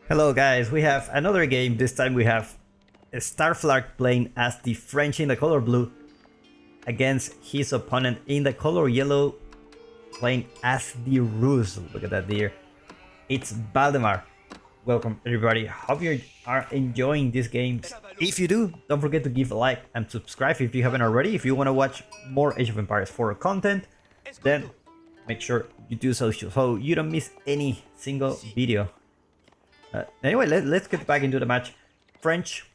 Hello guys, we have another game. This time we have Starflag playing as the French in the color blue against his opponent in the color yellow playing as the Rus. Look at that deer. It's Valdemar. Welcome everybody. Hope you are enjoying these games. If you do, don't forget to give a like and subscribe if you haven't already. If you want to watch more Age of Empires 4 content, then make sure you do so you don't miss any single video. Anyway, let's get back into the match. French,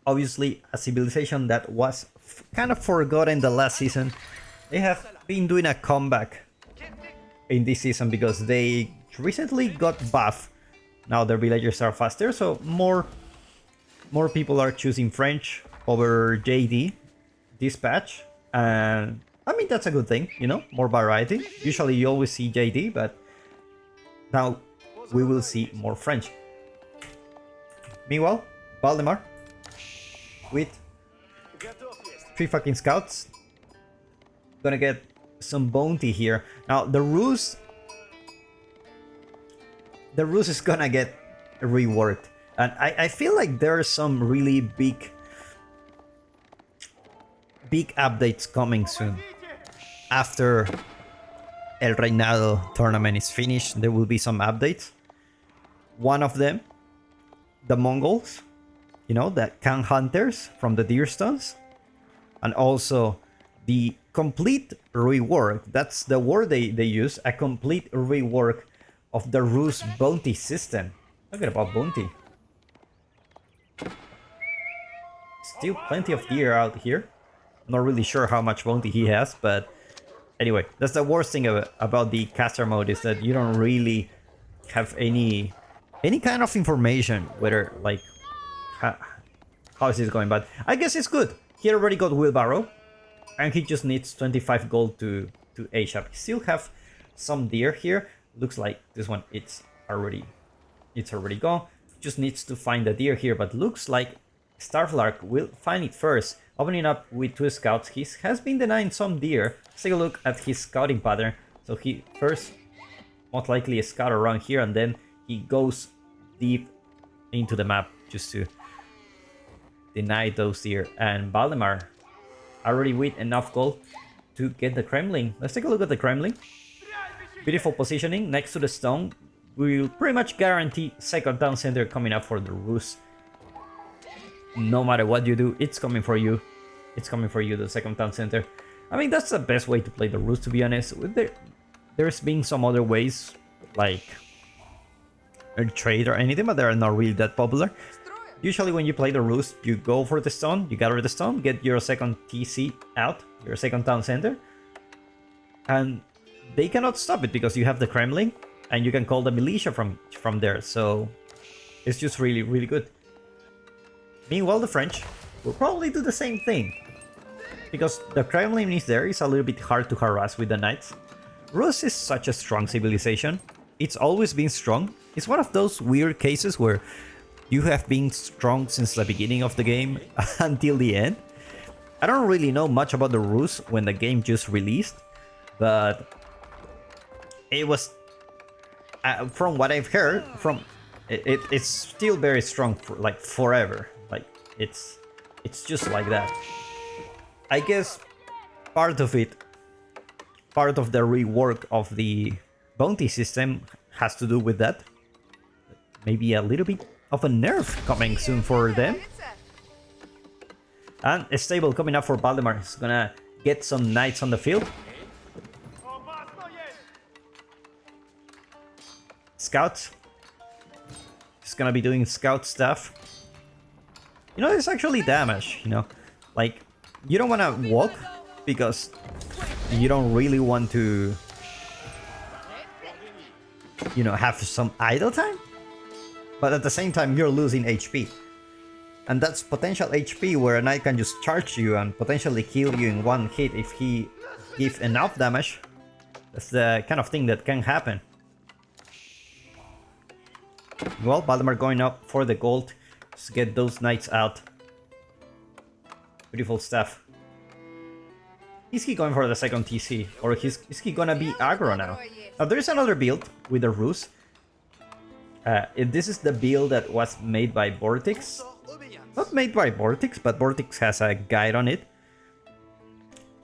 obviously a civilization that was kind of forgotten the last season. They have been doing a comeback in this season because they recently got buffed. Now their villagers are faster, so more people are choosing French over JD this patch. And I mean, that's a good thing, you know, more variety. Usually you always see JD, but now we will see more French. Meanwhile, Valdemar with 3 fucking scouts. Gonna get some bounty here. Now the Rus is gonna get reworked. And I feel like there are some really big updates coming soon. After El Reinado tournament is finished, there will be some updates. One of them, the Mongols, you know, the Khan Hunters from the Deerstones, and also the complete rework, that's the word they use, a complete rework of the Rus bounty system. Look about bounty. Still plenty of deer out here. Not really sure how much bounty he has, but anyway, that's the worst thing about the caster mode, is that you don't really have any kind of information whether like how is this going. But I guess it's good. He already got wheelbarrow and he just needs 25 gold to age up. He still have some deer here. Looks like this one it's already gone. Just needs to find the deer here, but looks like Starflag will find it first. Opening up with 2 scouts, he has been denying some deer. Let's take a look at his scouting pattern. So he first most likely a scout around here, and then he goes deep into the map just to deny those deer. And Valdemar already with enough gold to get the Kremlin. Let's take a look at the Kremlin. Beautiful positioning next to the stone. Will pretty much guarantee second town center coming up for the Rus. No matter what you do, it's coming for you. It's coming for you, the second town center. I mean, that's the best way to play the Rus, to be honest. There's been some other ways, like a trade or anything, but they're not really that popular. Usually when you play the Rus, you go for the stone, you gather the stone, get your second TC out, your second town center, and they cannot stop it because you have the Kremlin, and you can call the militia from there, so it's just really, really good. Meanwhile, the French will probably do the same thing, because the Kremlin is there. It's a little bit hard to harass with the knights. Rus is such a strong civilization. It's always been strong. It's one of those weird cases where you have been strong since the beginning of the game until the end. I don't really know much about the Rus when the game just released, but it was, from what I've heard, it's still very strong for like forever. Like it's just like that. I guess part of the rework of the bounty system has to do with that. Maybe a little bit of a nerf coming soon for them. And a stable coming up for Valdemar. He's gonna get some knights on the field. Scouts. He's gonna be doing scout stuff. You know, it's actually damage, you know. Like, you don't wanna walk because you don't really want to, you know, have some idle time. But at the same time, you're losing HP. And that's potential HP where a knight can just charge you and potentially kill you in one hit if he gives enough damage. That's the kind of thing that can happen. Well, Valdemar going up for the gold. Let's get those knights out. Beautiful stuff. Is he going for the second TC? Or is he gonna be aggro now? Now there is another build with the Rus This is the build that was made by Vortex. Not made by Vortex, but Vortex has a guide on it.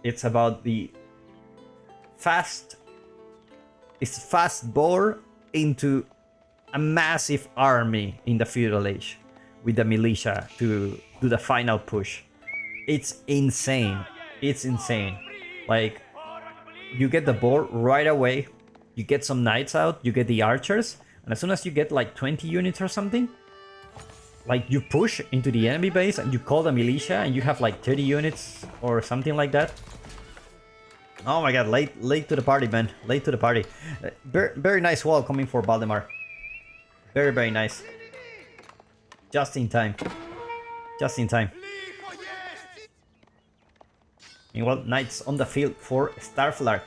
It's about the fast bore into a massive army in the Feudal Age with the militia to do the final push. It's insane. It's insane. Like, you get the boar right away, you get some knights out, you get the archers, and as soon as you get like 20 units or something, like you push into the enemy base and you call the militia and you have like 30 units or something like that. Oh my god, late to the party, man. Late to the party. Very nice wall coming for Valdemar. Very nice. Just in time. Just in time. Meanwhile, knights on the field for Starflark.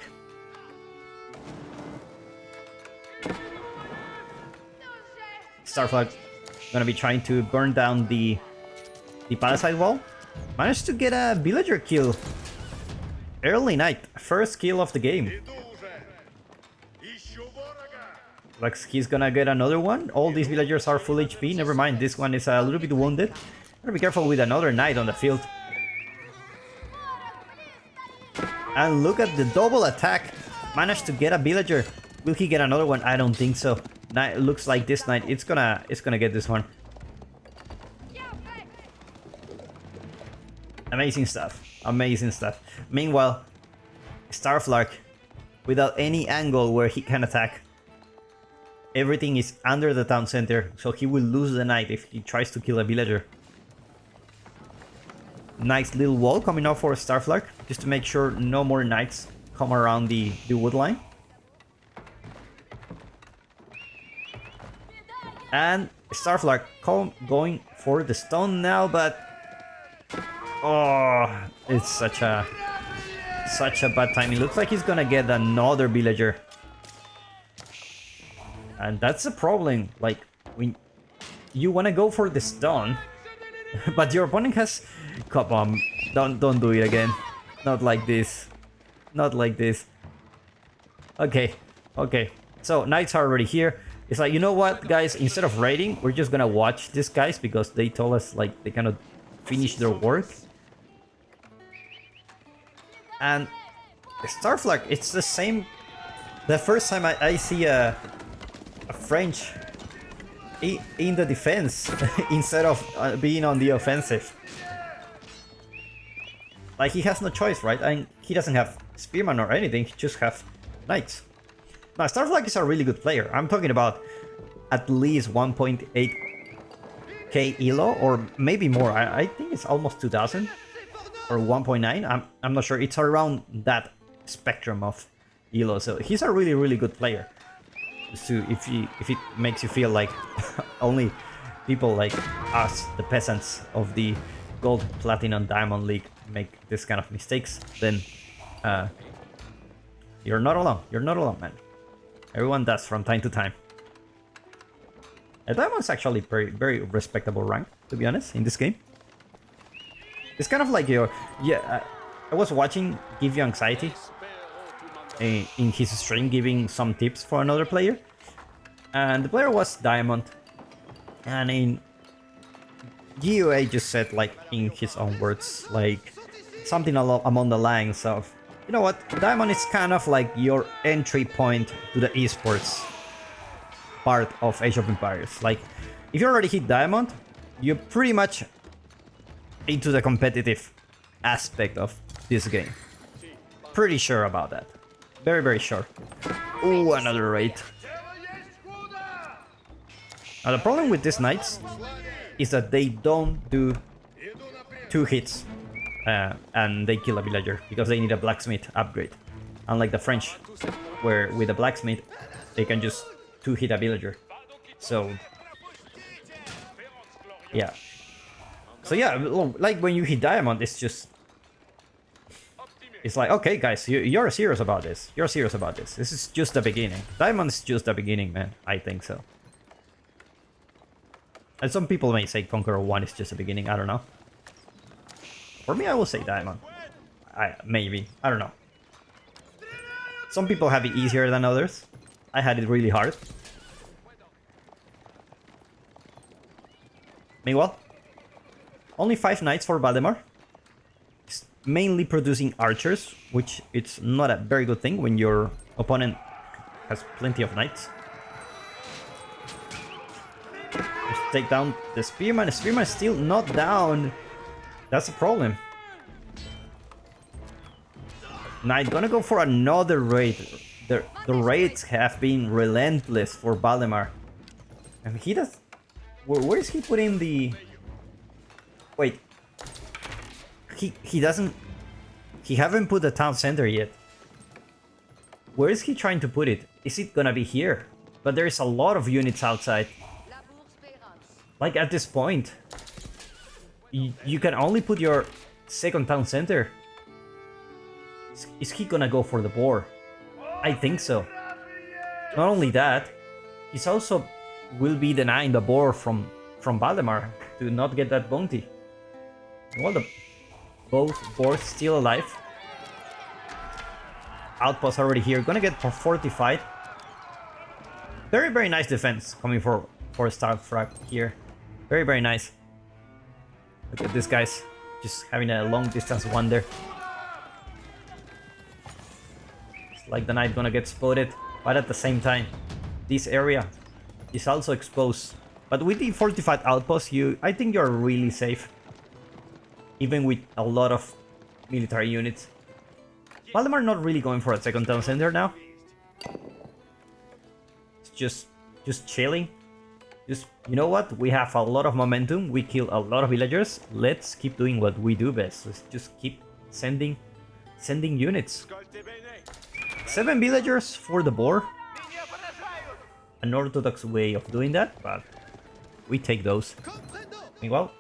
Starflark gonna be trying to burn down the palisade wall. Managed to get a villager kill. Early night, first kill of the game. Like he's gonna get another one. All these villagers are full HP. Never mind, this one is a little bit wounded. Gotta be careful with another knight on the field. And look at the double attack. Managed to get a villager. Will he get another one? I don't think so. Looks like this knight, it's gonna get this one. Amazing stuff. Amazing stuff. Meanwhile, Starflark, without any angle where he can attack. Everything is under the town center, so he will lose the knight if he tries to kill a villager. Nice little wall coming up for Starflark, just to make sure no more knights come around the wood line. And Starflark going for the stone now, but oh, it's such a bad time. It looks like he's gonna get another villager, and that's the problem. Like, when you wanna go for the stone, but your opponent has. Come on, don't do it again. Not like this. Not like this. Okay. So knights are already here. It's like, you know what, guys? Instead of raiding, we're just gonna watch these guys because they told us like they cannot finish their work. And Starflark, it's the same. The first time I see a French in the defense instead of being on the offensive. Like, he has no choice, right? And he doesn't have spearman or anything. He just have knights. Now, Starflark is a really good player. I'm talking about at least 1.8k elo, or maybe more. I think it's almost 2,000 or 1.9. I'm not sure. It's around that spectrum of elo. So he's a really good player. So if it makes you feel like only people like us, the peasants of the Gold, Platinum, Diamond League, make this kind of mistakes, then you're not alone. You're not alone, man. Everyone does from time to time. A Diamond's actually very respectable rank, to be honest, in this game. It's kind of like your... Yeah, I was watching Give You Anxiety in his stream, giving some tips for another player. And the player was Diamond. And in GUA just said, like, in his own words, like, something along the lines of, you know what, Diamond is kind of like your entry point to the esports part of Age of Empires. Like, if you already hit Diamond, you're pretty much into the competitive aspect of this game. Pretty sure about that. Very sure. Ooh, another raid. Now the problem with these knights is that they don't do 2 hits and they kill a villager because they need a blacksmith upgrade. Unlike the French, where with a blacksmith they can just 2-hit a villager. So yeah. So yeah, like when you hit Diamond, it's just... It's like, okay guys, you're serious about this. You're serious about this. This is just the beginning. Diamond is just the beginning, man. I think so. And some people may say Conqueror 1 is just the beginning, I don't know. For me, I will say Diamond. Maybe, I don't know. Some people have it easier than others. I had it really hard. Meanwhile, only 5 knights for Valdemar. He's mainly producing archers, which it's not a very good thing when your opponent has plenty of knights. Just take down the spearman. The spearman is still not down. That's a problem. Knight gonna go for another raid. The raids have been relentless for Valdemar. And he does... Where is he putting the... Wait. He doesn't... He haven't put the town center yet. Where is he trying to put it? Is it gonna be here? But there is a lot of units outside. Like at this point, you can only put your second town center. Is he gonna go for the boar? I think so. Not only that, he's also will be denying the boar from Valdemar to not get that bounty. Well, both boars still alive. Outpost already here, gonna get fortified. Very nice defense coming for Starfrag here. Very nice. Look at this guys, just having a long distance wonder. It's like the knight gonna get spotted, but at the same time, this area is also exposed. But with the fortified outpost, I think you're really safe, even with a lot of military units. Valdemar not really going for a second town center now. It's just chilling. Just, you know what? We have a lot of momentum. We kill a lot of villagers. Let's keep doing what we do best. Let's just keep sending units. 7 villagers for the boar. An orthodox way of doing that, but we take those. Meanwhile,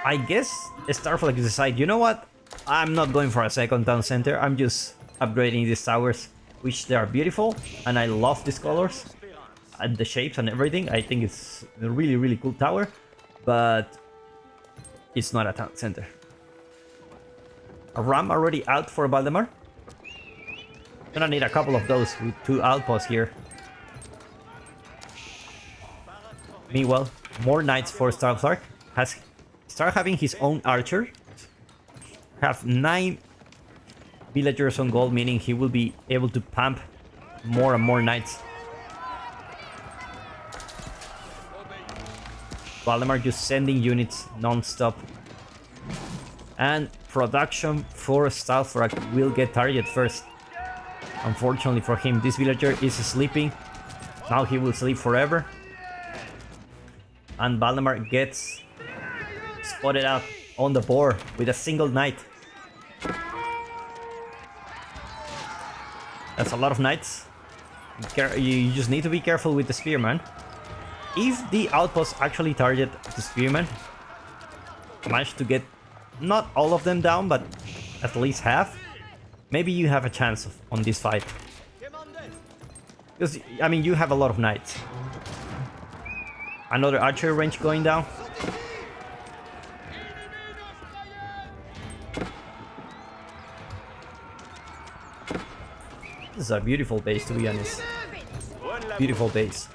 I guess Starflag decide, you know what? I'm not going for a second town center. I'm just upgrading these towers, which they are beautiful, and I love these colors and the shapes and everything. I think it's a really cool tower, but it's not a town center. A ram already out for Valdemar. Gonna need a couple of those with 2 outposts here. Meanwhile, more knights for Starflag. Start having his own archer. Have 9 villagers on gold, meaning he will be able to pump more and more knights. Valdemar just sending units non-stop. And production for Starfrag will get target first. Unfortunately for him, this villager is sleeping. Now he will sleep forever. And Valdemar gets spotted out on the boar with a single knight. That's a lot of knights. You just need to be careful with the spearman. If the outposts actually target the spearman, manage to get not all of them down, but at least half, maybe you have a chance on this fight. Because, I mean, you have a lot of knights. Another archer range going down. This is a beautiful base, to be honest. Beautiful base.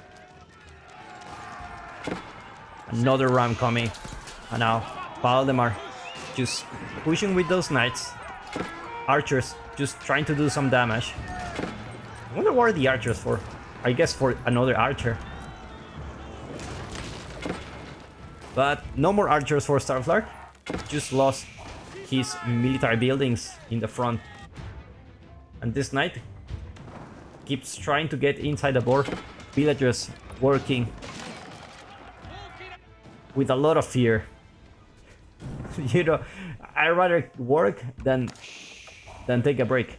Another ram coming. And now Valdemar just pushing with those knights. Archers just trying to do some damage. I wonder what are the archers for. I guess for another archer. But no more archers for Starflag. Just lost his military buildings in the front. And this knight keeps trying to get inside the board. Villagers working with a lot of fear. You know, I'd rather work than take a break.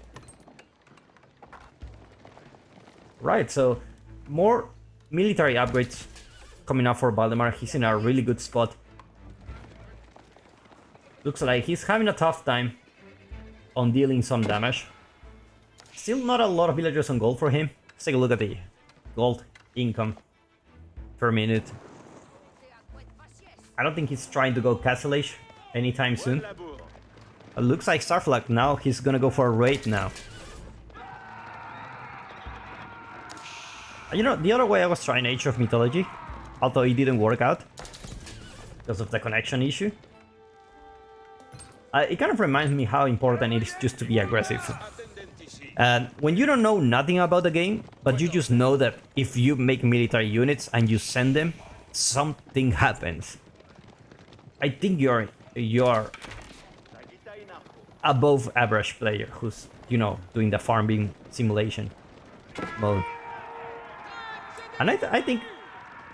Right, so more military upgrades coming up for Valdemar. He's in a really good spot. Looks like he's having a tough time on dealing some damage. Still not a lot of villagers on gold for him. Let's take a look at the gold income per minute. I don't think he's trying to go Castle Age anytime soon. It looks like Starflag now, he's gonna go for a raid now. You know, the other way I was trying Age of Mythology, although it didn't work out because of the connection issue. It kind of reminds me how important it is just to be aggressive. And when you don't know nothing about the game, but you just know that if you make military units and you send them, something happens. I think you're above average player who's, you know, doing the farming simulation mode. And I think,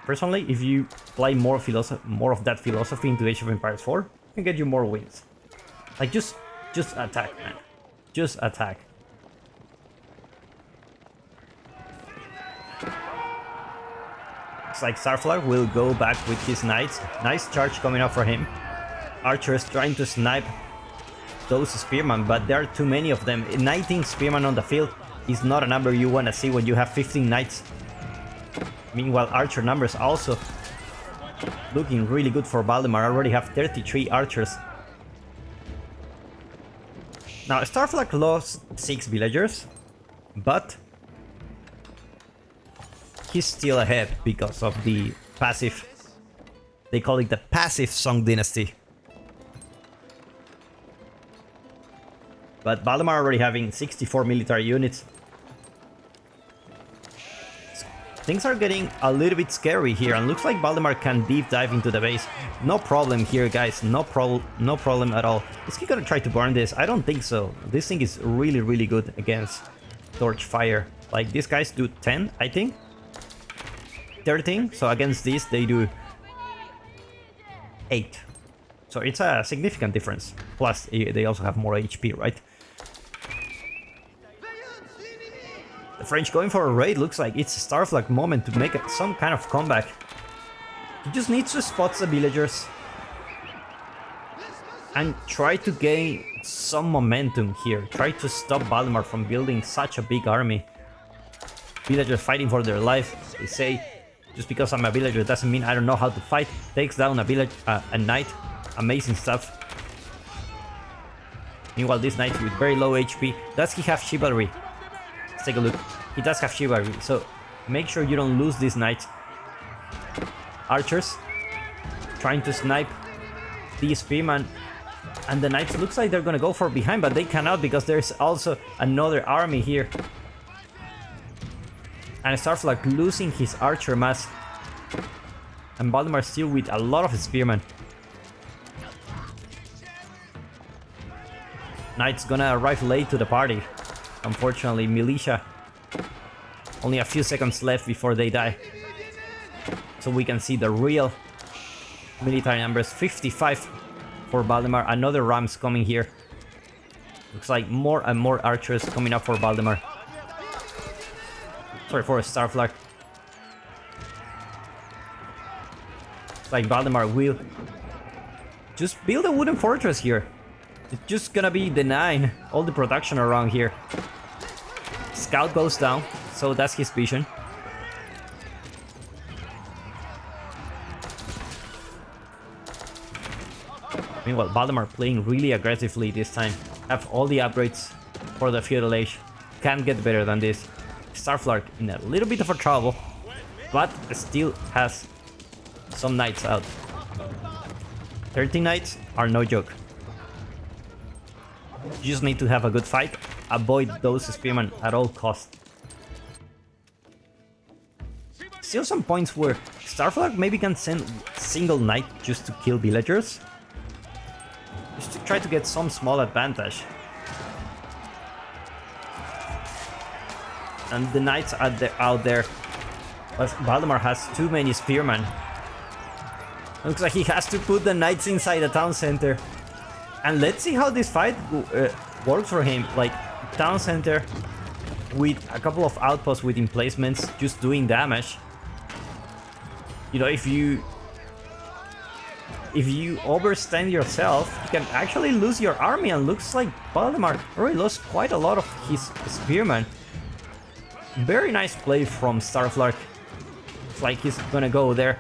personally, if you apply more of that philosophy into Age of Empires 4, it can get you more wins. Like, just attack, man. Just attack. Looks like Starflag will go back with his knights. Nice charge coming up for him. Archers trying to snipe those spearmen, but there are too many of them. 19 spearmen on the field is not a number you want to see when you have 15 knights. Meanwhile, archer numbers also looking really good for Valdemar. Already have 33 archers. Now, Starflag lost 6 villagers, but he's still ahead because of the passive. They call it the passive Song Dynasty. But Valdemar already having 64 military units. Things are getting a little bit scary here, and looks like Valdemar can deep dive into the base. No problem here, guys. No problem at all. Is he gonna try to burn this? I don't think so. This thing is really, really good against Torch Fire. Like, these guys do 10, I think. 13. So against this, they do 8. So it's a significant difference. Plus, they also have more HP, right? The French going for a raid. Looks like it's a Starflag moment to make some kind of comeback. He just needs to spot the villagers and try to gain some momentum here. Try to stop Valdemar from building such a big army. Villagers fighting for their life. They say, just because I'm a villager doesn't mean I don't know how to fight. Takes down a knight. Amazing stuff. Meanwhile, this knight with very low HP. Does he have chivalry? Let's take a look. He does have chivalry, so make sure you don't lose these knights. Archers trying to snipe the spearman, and the knights looks like they're gonna go for behind, but they cannot because there's also another army here. And Starflag losing his archer mass, and Valdemar still with a lot of spearmen. Knights gonna arrive late to the party. Unfortunately, militia. Only a few seconds left before they die. So we can see the real military numbers. 55 for Valdemar. Another Rams coming here. Looks like more and more archers coming up for Valdemar. Sorry, for Starflag. It's like Valdemar will just build a wooden fortress here. It's just gonna be denying all the production around here. Scout goes down, so that's his vision. Meanwhile, Valdemar playing really aggressively this time. Have all the upgrades for the Feudal Age. Can't get better than this. Starflag in a little bit of a trouble, but still has some knights out. 30 knights are no joke. You just need to have a good fight, avoid those spearmen at all costs. Still some points where Starflag maybe can send single knight just to kill villagers. Just to try to get some small advantage. And the knights are out there. But Valdemar has too many spearmen. Looks like he has to put the knights inside the town center. And let's see how this fight works for him. Like, town center with a couple of outposts with emplacements just doing damage. You know, if you overstand yourself, you can actually lose your army, and looks like Valdemar already lost quite a lot of his spearmen. Very nice play from Starflag. It's like he's gonna go there,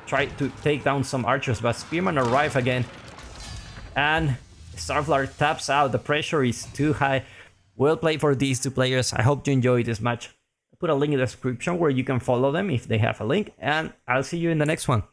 try to take down some archers, but spearmen arrive again. And Starflag taps out. The pressure is too high. Well played for these two players. I hope you enjoyed this match. put a link in the description where you can follow them if they have a link, and I'll see you in the next one.